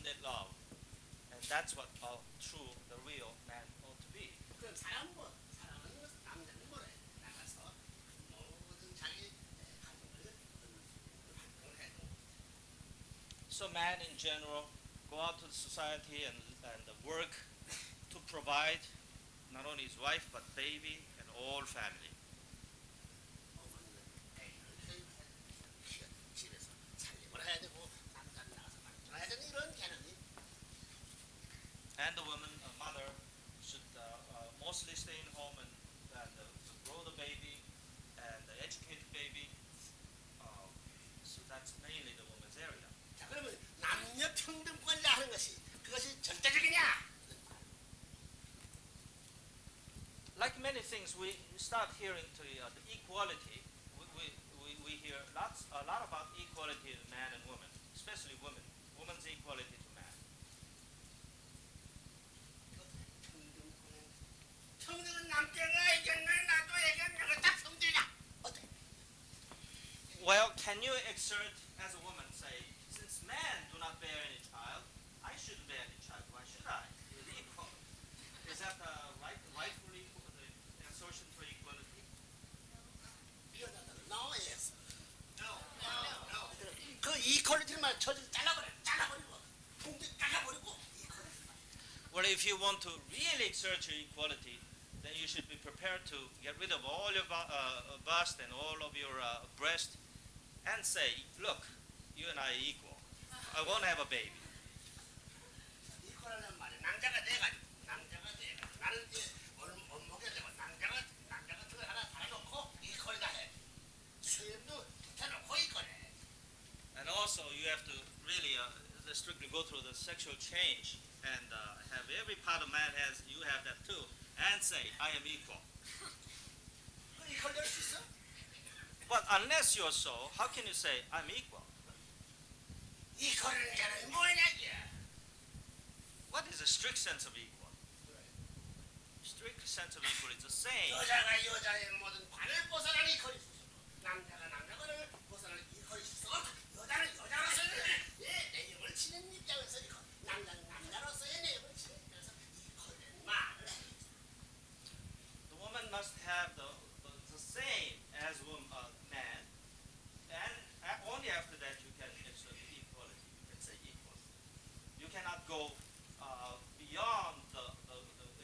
unconditionate love. And that's what a true, the real man ought to be. 그럼 사랑하는 것은 남자는 뭐래? 나가서 모든 자기 가족을 활동을 해도. So man in general go out to the society and work to provide not only his wife but baby and all family. 어머니는 애를 집에서 살림을 해야 되고 남자는 나가서 활동해야 되는 이런 개념이. And the woman, a mother, should mostly stay in home and grow the baby and educate the baby. So that's mainly the woman's area. 자, 그러면 남녀 평등권이라 하는 것이 그것이 절대적이냐? Like many things, we start hearing to the equality. We hear a lot about equality of man and woman, especially women. Woman's equality to man. 평등은 남자가 이겼네, 나도 이겼네, 다 평등이야. 어때? Well, can you exert as a woman, say, since men do not bear any child, I shouldn't bear any child. Why should I? It's equal. Is that rightfully the assertion for equality? No, yes. No. 그 이퀄리티만 잘라버리고 풍등 잘라버리고. Well, if you want to really exert your equality, then you should be prepared to get rid of all your bust and all of your breast and say, look, you and I are equal. I won't have a baby. 이퀄하는 말이 남자가 돼가지고 나는 이제 원목에 되고 남자가 그걸 하나 달아놓고 이퀄이다 해. 수염도 붙여놓고 이퀄해. And also, you have to really strictly go through the sexual change and have every part of man has, you have that too, and say, I am equal. 그 이퀄될 수 있어? But unless you're so, how can you say, I'm equal? 이퀄은 자는 뭐냐 이게? What is a strict sense of equal? Strict sense of equal is the same. 여자가 여자의 모든 관을 벗어나는 이퀄이 있어. 남자가 관을 벗어나는 이퀄이 있어. 여자는 여자로서의 내용을 치는 입장에서 이퀄. 남자는 남자로서의 내용을 치는 입장에서 이퀄된 말을 해. The woman must have the same as man, and only after that you can exert equality. You can say equal. You cannot go beyond the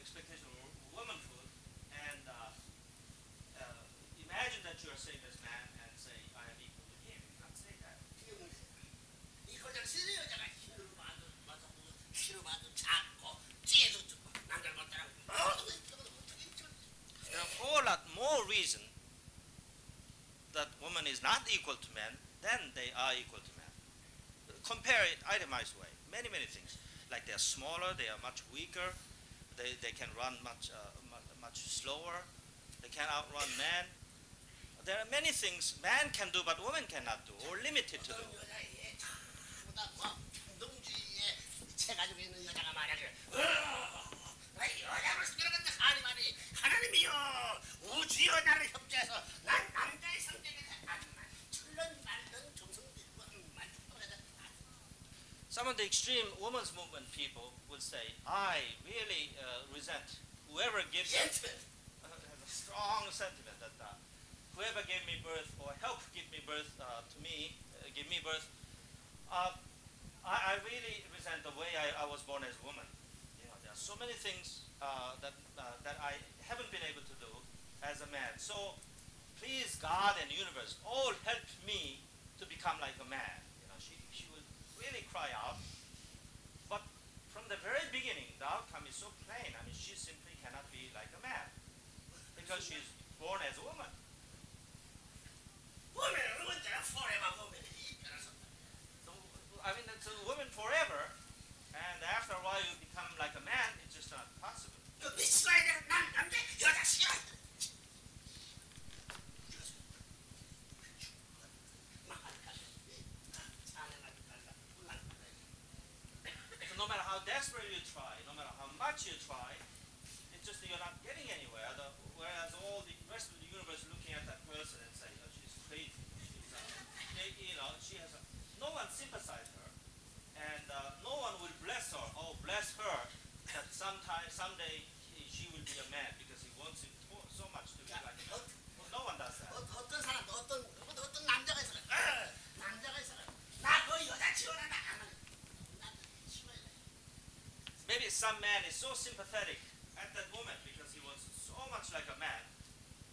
expectation of womanhood and imagine that you are same as man and say I am equal to him. You can't say that. 이퀄될 수 있는 여자가 힘을 작고 찌도 좁고 남자를 못따라고 모든 걸 어떻게 There are a whole lot more reason that woman is not equal to men than they are equal to men. Compare it itemized way. Many things. Like they are smaller, they are much weaker, they can run much slower, they can outrun men. There are many things man can do but woman cannot do or limited to do. 평등주의에 미쳐가지고 있는 여자가 말이야. 여자를 스스로한테 하나님이 하나님이여 우주여 나를 협조해서 난 남자의 성격에 철른 말든 정성들고 Some of the extreme women's movement people will say, I really resent whoever gives has a strong sentiment that whoever gave me birth or helped give me birth give me birth, I really resent the way I was born as a woman. You know, there are so many things that I haven't been able to do as a man. So please God and universe all help me to become like a man. You know, she will really cry out. But from the very beginning, the outcome is so plain. I mean, she simply cannot be like a man because she's born as a woman. I mean, it's a woman forever, and after a while you become like a man. It's just not possible. So no matter how desperate you try, no matter how much you try, it's just that you're not getting anywhere. Whereas all the rest of the universe looking at that person and saying, oh, she's crazy. She's, she has no one sympathize her, and no one will be a man because he wants him so much to be 자, like a man. No one does that. 어떤 사람, 어떤 남자가 있어. 남자가 있어. 나 그 여자 지원한다. 나 싫어해. Maybe some man is so sympathetic at that woman because he was so much like a man.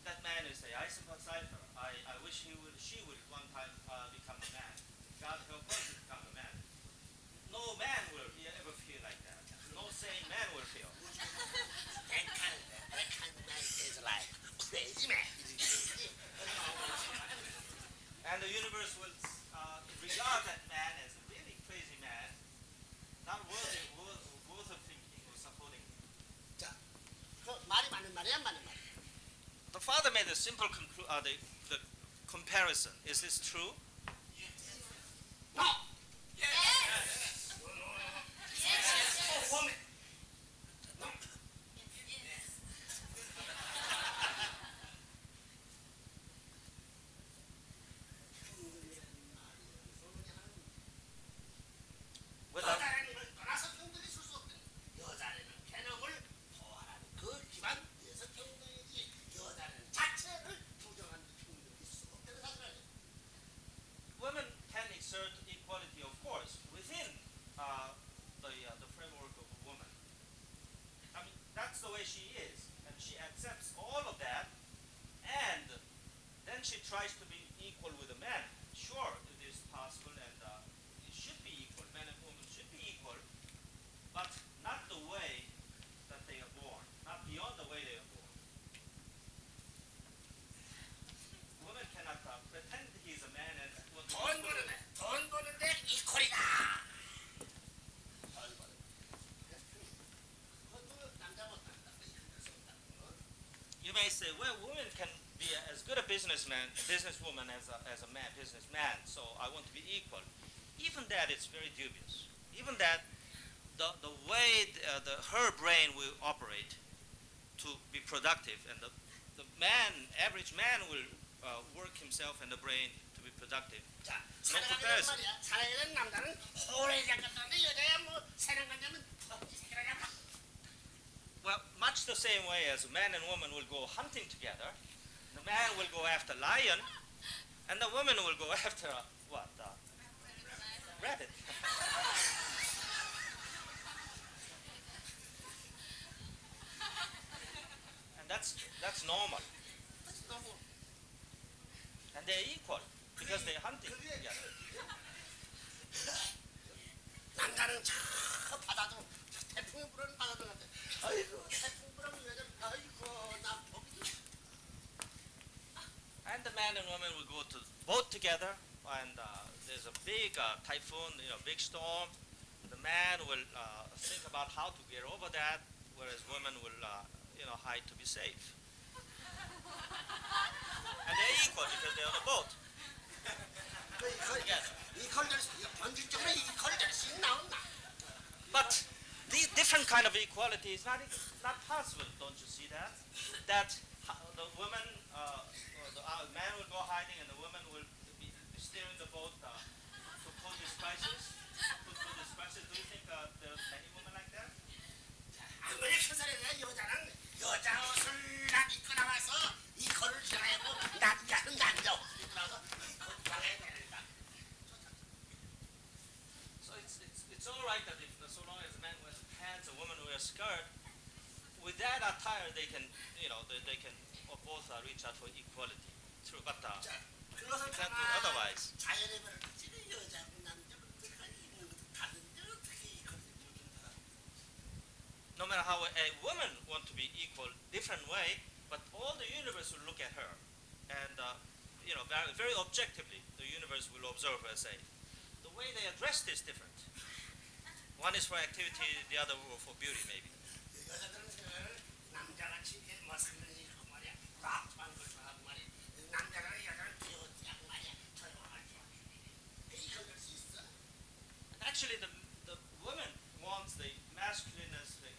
That man will say, I sympathize her. I wish she would one time become a man. God help her to become a man. No man will ever feel like that. No sane man will feel. That kind of man is like crazy man. And the universe will regard that man as a really crazy man, not worth of thinking or supporting. 자, 그 말이 맞는 말이야, 안 맞는 말이야. The father made a simple the comparison. Is this true? No. woman. No. Without, 여자라는 걸 떠나서 평등이 있을 수 없다. 여자라는 개념을 보호하라는 그 기반 위에서 평등이지. 여자라는 자체를 부정하는 평등이 있을 수 없다는 사실 아니야. women can exert equality, of course, within the framework of a woman. I mean, that's the way she is, and she accepts all of that, and then she tries to be equal with a man. Sure, it is possible, and it should be equal. Men and women should be equal, but not the way that they are born, not beyond the way they are born. Women cannot pretend he's a man and 돈 버는데 이퀄이다. 돈 버는. 그것도 남자 못한다. You may say, well, women can be as good a businesswoman as a man, businessman, so I want to be equal. Even that is very dubious. Even that, the way her brain will operate to be productive, and the average man will work himself and the brain to be productive. 자, No 사랑하는 comparison. 말이야. 사랑하는 남자는 호래장 같다는데 여자야 뭐 사랑하냐면 이 새끼라냐. Well, much the same way as man and woman will go hunting together, the man will go after lion, and the woman will go after what? Rabbit. And that's normal. 너무 And they're equal because they're hunting 그게 together. 남자는 저 바다도 태풍이 불어는 바다도 같아. 아이고 태풍 불어면 여자 아이고 나 보기. And the man and woman will go to boat together, and there's a big typhoon, big storm. The man will think about how to get over that, whereas women will, hide to be safe. And they're equal because they're on a boat together. 본질적으로 이퀄 될 수 있나 없나? But the different kind of equality is not possible. Don't you see that? That the woman, the man will go hiding, and the woman will be steering the boat to put his spices. Do you think there are many women like that? 아무리 큰소리야 여자는 여자 옷을 딱 입고 나와서 이퀄을 지나고 남자는 남자 옷을 입고 나와서 이퀄 지나야 된다. So it's all right that so long as a man wears pants, a woman wears a skirt, with that attire they can both reach out for equality. True, but 자, 그것을 can't do 가만히 otherwise. 자연의 변을 지금 여자고 남자고 어떻게 입는 것도 다른데 어떻게 이퀄을 입는다. No matter how a woman want to be equal, different way, but all the universe will look at her, and very, very objectively, the universe will observe her and say, the way they address this different. One is for activity, the other for beauty, maybe. 여자들은 생각을 남자같이 이렇게 뭐 상당히 그 말이야 락한 걸 좋아하고 말이야 남자랑 여자를 귀여웠지 하고 말이야 조용할 줄 알아 이퀄 될수 있어? Actually, the woman wants the masculineness, the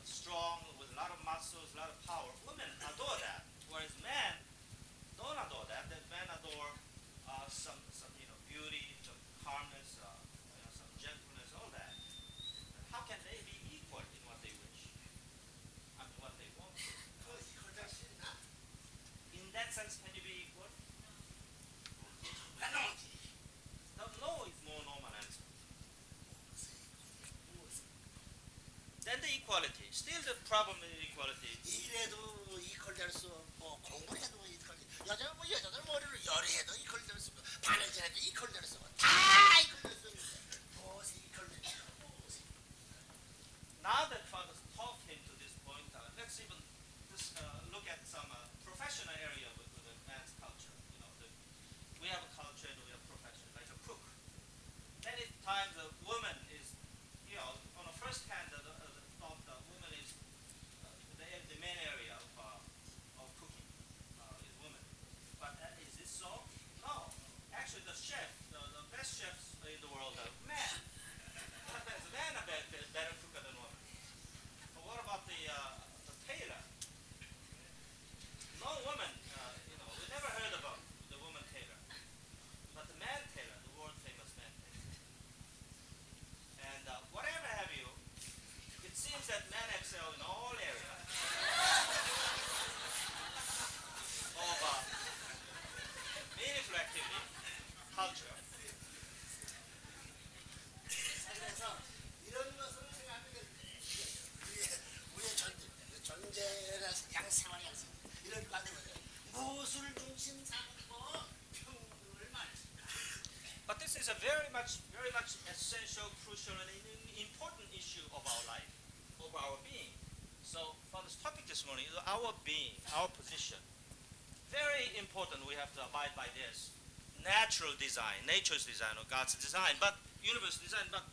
strong with a lot of muscles, a lot of power. Women adore that, whereas men don't adore that. That men adore some beauty, some calmness, some gentleness, all that. How can they be equal in what they wish? I mean, what they sense can you be equal? 가능하지. No is more normal answer. Then the equality. Still the problem with equality. 이래도 이퀄 될 수 없고 공부해도 이퀄 여자 뭐 여자들 머리를 열이해도 이퀄 될 수 없고 바느질해도 이퀄 될 수 없고 다 이퀄 될 수 있는데 무엇이 이퀄 될까 무엇이 Now that fathers taught him to this point, let's even just look at some professional area with the man's culture. We have a culture and we have profession, like a cook. Many times a woman is, on the first hand, the thought the woman is the main area of cooking is woman. But is this so? No. Actually, the chef, the best chefs in the world are men. Sometimes men are better cooker than women. But what about the tailor? No woman, we never heard about the woman tailor. But the man tailor, the world famous man tailor. And whatever have you, it seems that men excel in all areas of meaningful activity, culture. 그래서 이런 것을 생각하면 우리의 존재나 양생활 양생 이런 관점에서 무엇을 중심 삼고 평등을 말했을까? But this is a very much essential, crucial, and important issue of our life, of our being. So, for this topic this morning is our being, our position. Very important. We have to abide by this. Natural design, nature's design, or God's design, but universe design. But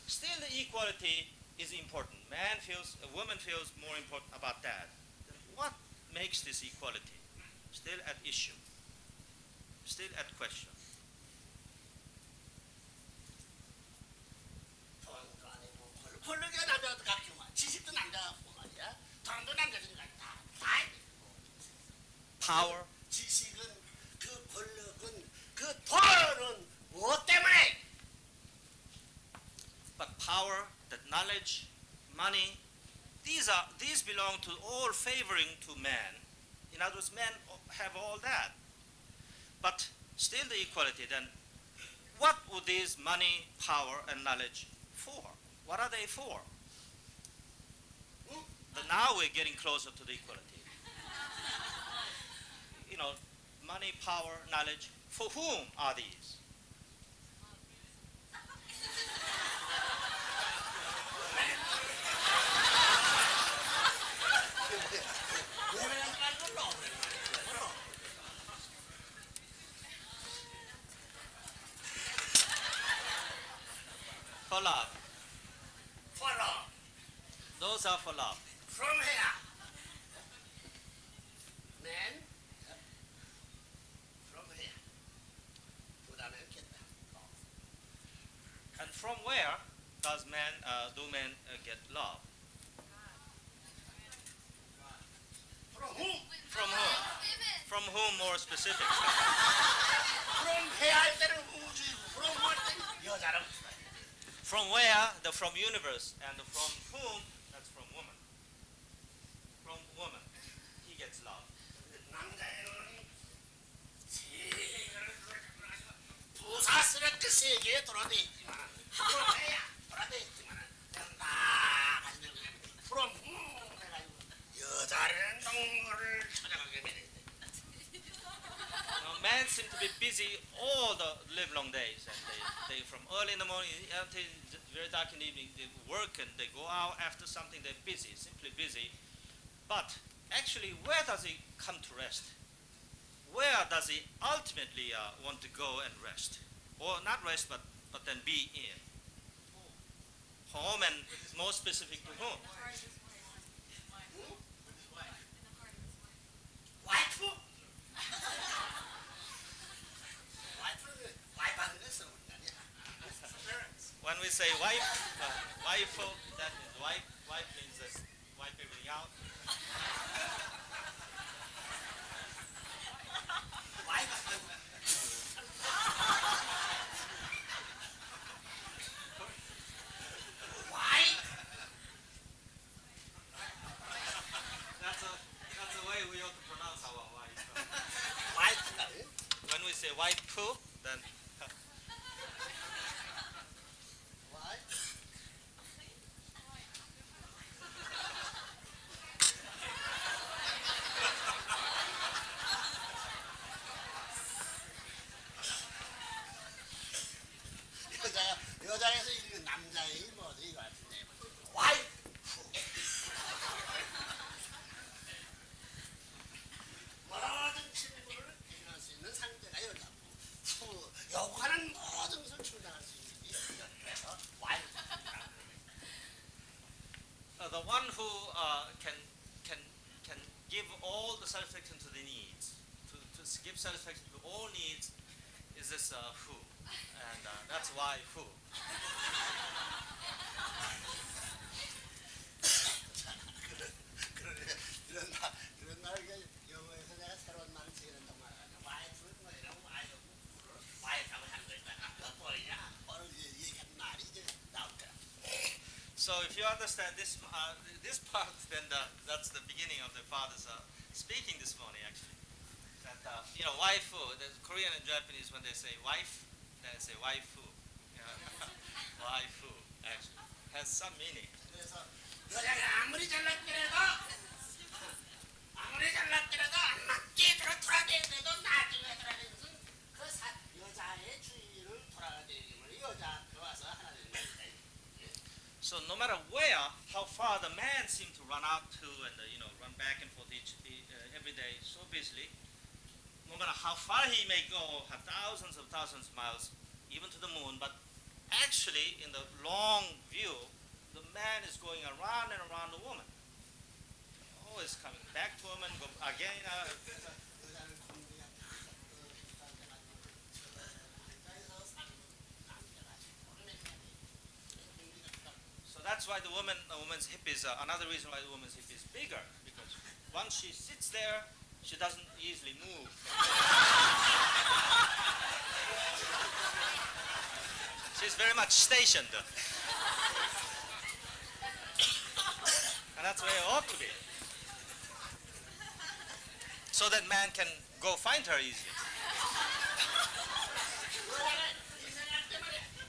still, the equality is important. A woman feels more important about that. What makes this equality still at issue? Still at question. 돈도 아니고 권력이 남자도 갖기만 지식도 남자가 갖고 말이야 돈도 남자들이 갖다 Power. 지식은 그 권력은 그 돈은 무엇 때문에 But power, that knowledge, money, these belong to all favoring to man. In other words, men have all that. But still the equality, then what would these money, power, and knowledge for? What are they for? But now we're getting closer to the equality. Money, power, knowledge, for whom are these? For love. For love. Those are for love. From here. Man. From here. 부담했겠다. And from where do men get love? From whom? From whom? From whom more specific? From here 할 때는 우주이고 from 할 때는 여자라고 써요. From where? From universe. And from whom? That's from woman. From woman. He gets love. 남자애는 세계를 부사스럽게 세계에 돌아다 있지만 그렇대야 돌아다 있지만 그냥 다 가지고 from whom 해가지고 여자라는 동물을 찾아가게 되네. Men seem to be busy all the livelong days, and they from early in the morning until very dark in the evening, they work and they go out after something. They're busy, simply busy. But actually, where does he come to rest? Where does he ultimately want to go and rest, or not rest, but then be in home, and more specific to whom? 와이프? 와이프 하는 거 쓰는 거 아니야? When we say wife, that means wife. Wife means that wipe everything out. 와이프 와이프 That's a way we ought to pronounce our wife. wife poo, then Why? 여자에서 읽는 남자의 뭐도 이거 같은데. Why? 모든 친구를 해결할 수 있는 상대가 여자고, 요구하는 모든 것을 충당할 수 있는 게 여자라서 Why? the one who can give all the satisfaction to the needs, to give satisfaction to all needs, is this who, and that's why who. 그런 말 영어에서 내가 새로운 말을 지어낸단 말이야. 와이프를 뭐 이라고 와이프라고 하는 거니까 그거 뭐냐? 오늘 얘기한 말이 이제 나올 거야. So if you understand this this part, then that's the beginning of the father's speaking this morning actually. That waifu, the Korean and Japanese when they say wife, they say waifu. Waifu actually has some meaning. 그래서 여자가 아무리 잘났더라도 안 맞게 돌아다니더라도 나중에 돌아다니는 것은 여자의 주의를 돌아다니는 여자 앞에 와서 하나님을 So no matter where, how far the man seemed to run out to and run back and forth every day so busily, no matter how far he may go, have thousands of miles, even to the moon, but actually in the long view, the man is going around and around the woman. Always coming back to woman, go again. 여자는 공부가 So that's why the woman's hip is another reason why the woman's hip is bigger, because once she sits there, she doesn't easily move. She's very much stationed. And that's where it ought to be. So that man can go find her easily.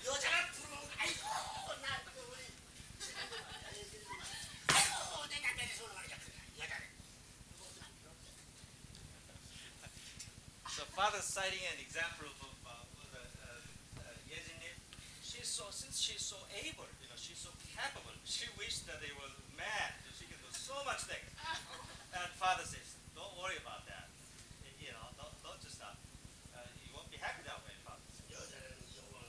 여자가 부러운 아이고 나 우리 아이고 내 남편이 손을 말이야 여자는 So father citing an example of Yejinim. Since she's so able, she's so capable, she wished that they were mad, that she can do so much things. And father says, don't worry about that. Don't just you won't be happy that way, father. 여자는 영원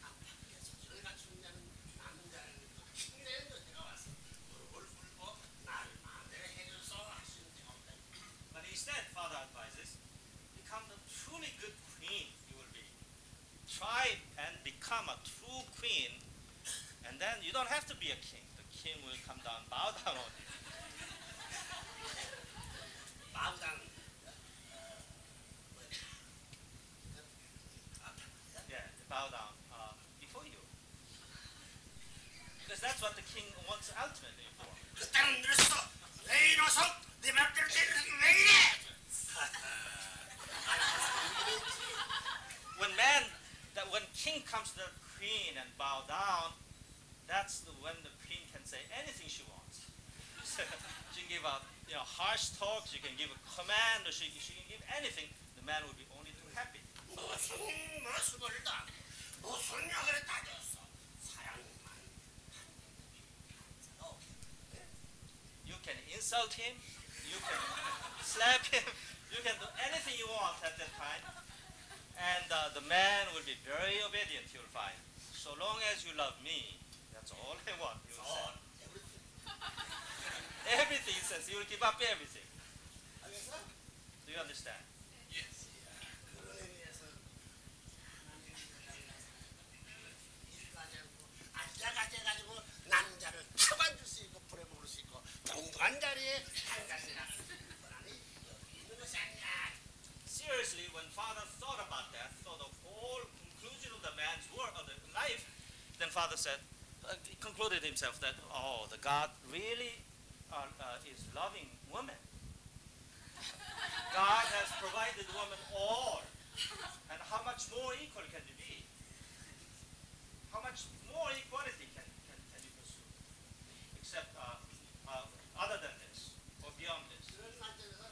안팎에서 저를 갖춘 자는 남자는 힘내는 여자가 와서 무릎을 꿇고 나를 마음대로 해줘서 할 수 있는 데가 없다. But instead, father advises, become the truly good queen you will be. Try and become a true queen, and then you don't have to be a king. The king will come down, bow down on you. 마우당 Yeah, bow down before you. Because that's what the king wants ultimately for. 그 땅은 늘었어 왜 이러서 내 맘대로 되는 왜 이래 When king comes to the queen and bow down, that's when the queen can say anything she wants. She can give harsh talk, she can give a command, or she can give anything. The man will be only too happy. 무슨 수고를 다 무슨 역을 따졌어 사랑만 You can insult him, you can slap him, you can do anything you want at that time. And the man will be very obedient, you'll find. So long as you love me, that's all I want, he will say. Everything, he says, he will give up everything. 알겠어? Do you understand? Yes. 그런 의미에서 앉아가지고 남자를 타만줄 수 있고 부려먹을 수 있고 동등한 자리에 앉았으나 그러니 여기 있는 것이 아니야. Seriously, when father thought about that, thought of whole conclusion of the man's work, of the life, then father said, he concluded himself that, the God really is loving woman. God has provided woman all. And how much more equal can you be? How much more equality can you pursue? Except other than this or beyond this. 그런 관점에서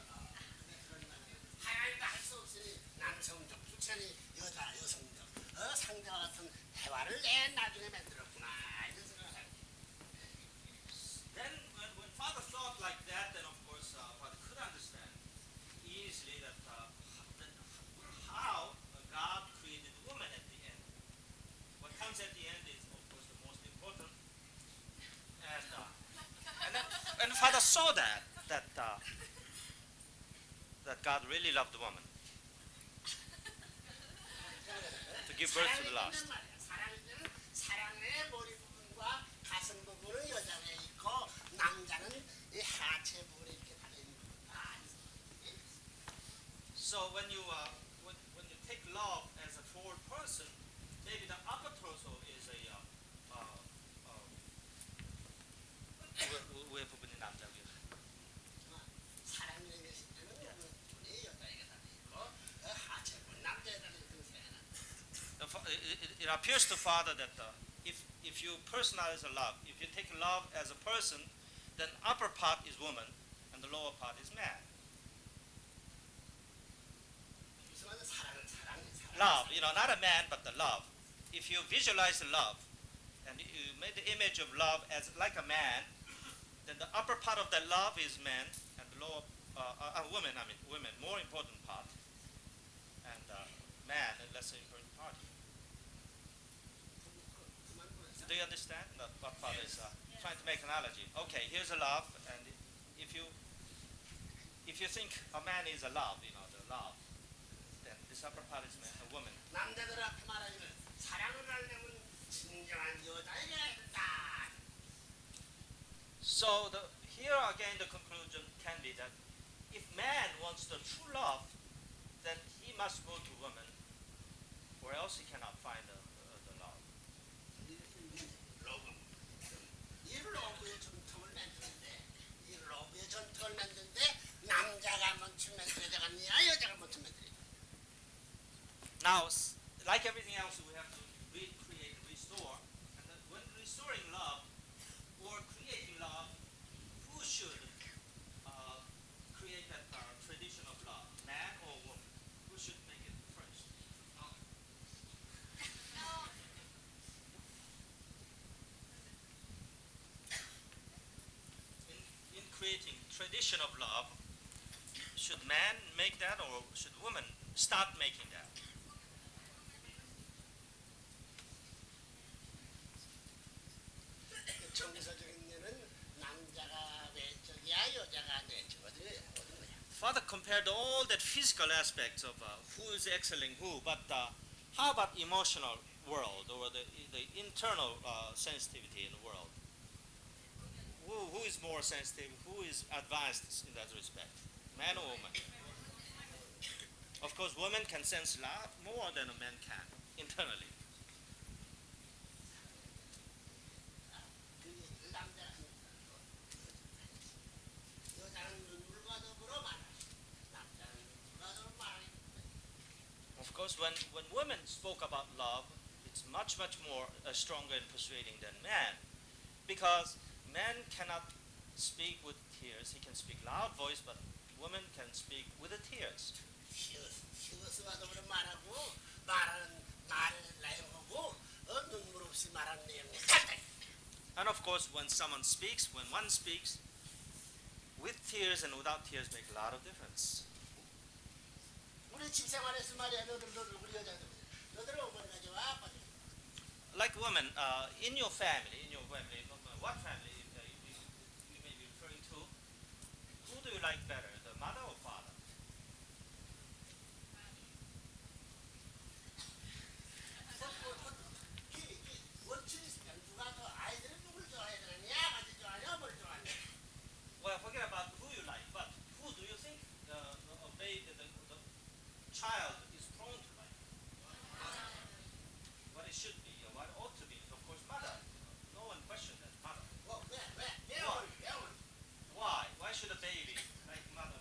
그런 관점. 하나님도 할 수 없으니 남성적 부천이 여성적 상대와 같은 해화를 맨 나중에 만들었구나 이런 생각을 하고. Then when Father thought like that, then of course Father could understand easily that how God created woman at the end. What comes at the end is of course the most important. And Father saw that God really loved the woman to give birth to the last. 사랑일 때는 사랑의 머리 부분과 가슴 부분은 여자에 있고 남자는 이 하체 부분에 이렇게 달려 있는 거다. So when you take love as a forward person, maybe the upper torso is 위에 부분이 남자고요. 사랑이 있을 때는 부분이 여자에게 달려 있고 하체 부분 남자에 달려 있는 생각. It appears to Father that if you personalize a love, if you take love as a person, then upper part is woman and the lower part is man. Love, not a man but the love. If you visualize the love and you made the image of love as like a man, then the upper part of that love is man and the lower woman, more important part, and man, a lesser important part. Do you understand what Father is trying to make an analogy? Okay, here's a love, and if you think a man is a love, the love, then this upper part is a woman. 남자들 앞에 말하기는 사랑을 하려면 진정한 여자에게 했다. So here again the conclusion can be that if man wants the true love, then he must go to woman, or else he cannot find the love. 이 러브의 전통을 만드는데 이 러브의 전통을 만드는데 남자가 먼저 만들어야 되겠냐 여자가 먼저 만들어야 되겠냐. Now, like everything else, we have to recreate, restore, and then when restoring love or creating love, who should create that tradition of love, man or woman? Who should make it first? In creating tradition of love, should man make that or should woman start making that? 정서적인 면은 남자가 외적이야 여자가 내적 어떤 거야? Father compared all that physical aspects of who is excelling who, but how about emotional world or the internal sensitivity in the world? Who is more sensitive? Who is advanced in that respect? Man or woman? Of course, women can sense love more than a man can internally. Of course, when women spoke about love, it's much more stronger and persuading than men, because men cannot speak with tears. He can speak loud voice, but women can speak with the tears. 히어스와 더불어 말하고 말하는 말을 내용하고 눈물 없이 말하는 내용이 같다. And of course, when someone speaks, when one speaks, with tears and without tears make a lot of difference. 우리 집 생활에서 말이야 너들 우리 여자들 너들 어머니가 좋아 아빠가 좋아. Like women, in your family, what family you may be referring to, who do you like better, the mother or father? 원칙이 있으면 누가 더 아이들은 누굴 좋아해야 되느냐 아버지 좋아하냐 뭘 좋아하냐. Well, forget about who you like, but who do you think the child is prone to like? What it should be, or what it ought to be, of course, mother. No one questioned that, mother. 왜? Why? Why should a baby like mother?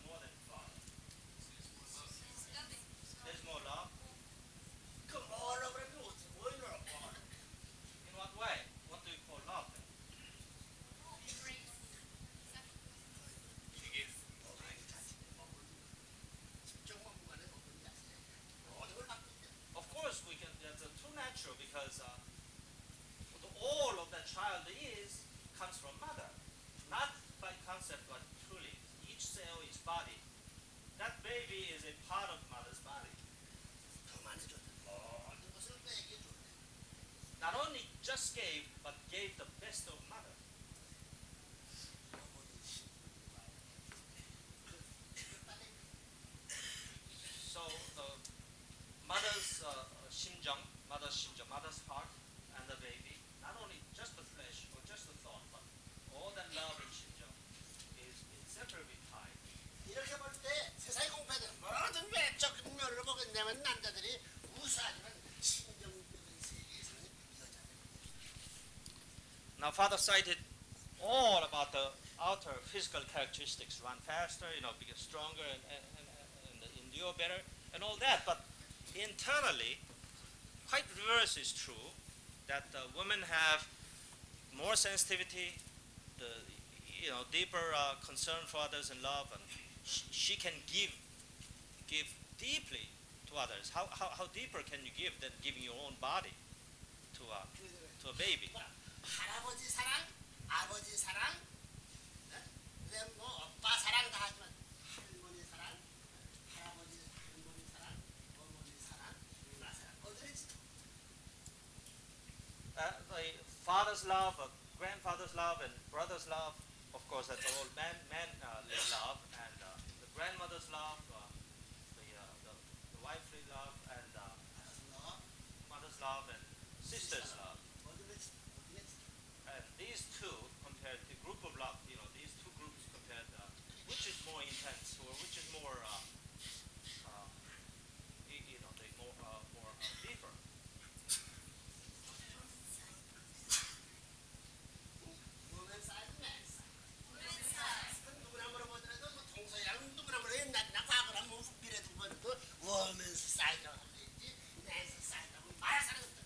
child is comes from mother, not by concept but truly. Each cell is body. That baby is a part of mother's body. 더 많이 줬다. 모든 것을 내게 줬네. Not only just gave, but gave the best of mother. 어머니 심부와 So the mother's heart, and the baby, not only just the flesh or just the thought, but all that love and 심정 is inseparably tied. 이렇게 볼 때 세상의 공부들 모든 외적 면으로 보겠냐면 남자들이 우수하지만 신정적인 세계에서는 여자들. Now, Father cited all about the outer physical characteristics: run faster, become stronger, and endure better, and all that. But internally, quite reverse is true. That women have more sensitivity, deeper concern for others and love, and she can give deeply to others. How deeper can you give than giving your own body to a baby? 할아버지 사랑, 아버지 사랑, 그다음 뭐 오빠 사랑 다 하지만 할머니 사랑, 할아버지 할머니 사랑, 어머니 사랑, 누나 사랑 어디든지 The father's love, grandfather's love, and brother's love, of course, that's all man love, and the grandmother's love, the wifely love, and mother's love, and sister's love. 어디든지 And these two compared, the group of love, these two groups compared, which is more intense or which is more, more deeper? women side, man side. 그건 누구나 물어보더라도 뭐 동서양 누구나 물어 옛날이나 과거나 뭐 미래도 뭐도 women side라고 하면 되지 man side라고 말할 사람 없다.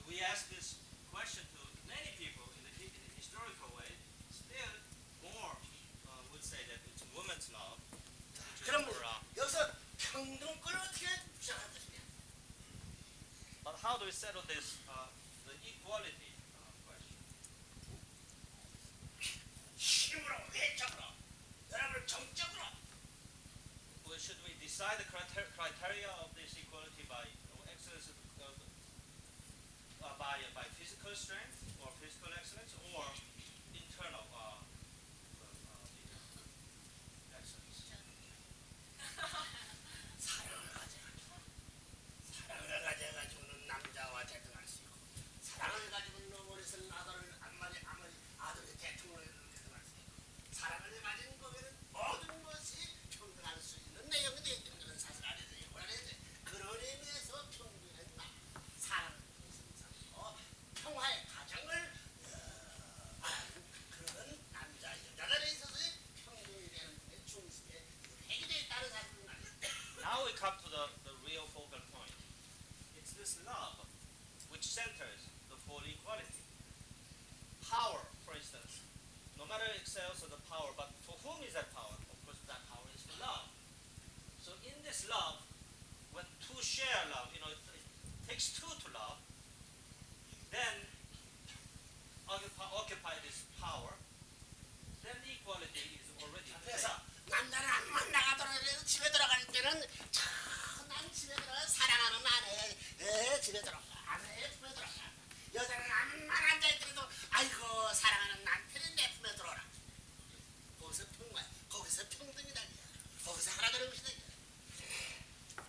We ask this question to many people in the historical way. Still, more would say that it's woman's love. Which is 그럼 more, 여기서 평등권을 어떻게 주장할 것이냐? but how do we settle this, the equality question? 힘으로, 외적으로, 여러분 정적으로. Well, should we decide the criteria of this equality by excellence by physical strength or physical excellence, or internal excellence? 사랑을 가져가지고는 남자와 대등할 수 있고 사랑을 가지고는 어머니는 아들의 대통령을 대등할 수 있고 사랑을 가진 거면은 모든 것이 평등할 수 있는 내용이 되어 있는 것은 사실 알아야 돼. 그런 의미에서 평등은 사랑을 통해서 평화의 가정을 그런 남자 여자들에 있어서의 평등에 대한 중심에 핵이 되어 있다는 사실을 알아야 돼. Now we come to the real focal point. It's this love which centers the full equality. Power, for instance, no matter excels of the power, but for whom is that power? Of course, that power is for love. So in this love, when two share love, it takes two to love, then occupy this power, then the equality is already there. 그래서 남자는 안만 나가더라도 집에 들어갈 때는 난 집에 들어가 사랑하는 아내 집에 들어가 아내 품에 들어가 여자는 안만 앉아있더라도 아이고 사랑하는 남편이 내 품에 들어오라 거기서 평화야 거기서 평등이다 거기서 하나 되는 것이다.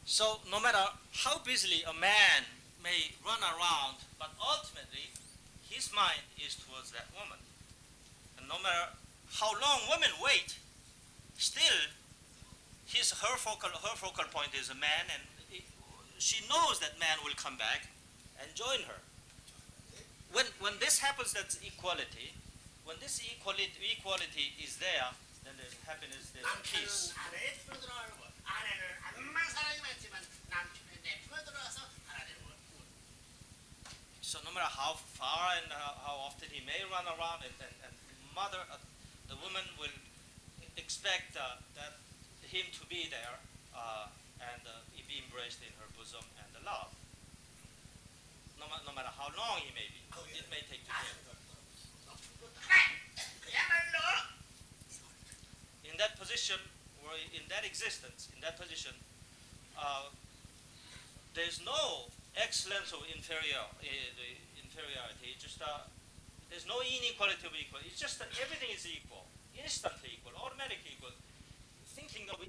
So no matter how busily a man may run around, but ultimately his mind is towards that woman. And no matter how long women wait, still her focal point is a man, and she knows that man will come back and join her. When this happens, that's equality. When this equality is there, then there's happiness, there's peace. 남편은 아내의 품에 들어가는 거 아내는 안만 사랑이 많지만 남편이 내 품에 들어와서 하나 되는 거. So no matter how far and how often he may run around, and mother, the woman will expect that him to be there and be embraced in her bosom and the love. No matter how long he may be, it may take to care. 그야말로 In that position, or in that existence, in that position, there's no excellence or inferiority. It's just there's no inequality of equal. It's just that everything is equal, instantly equal, automatically equal. Thinking of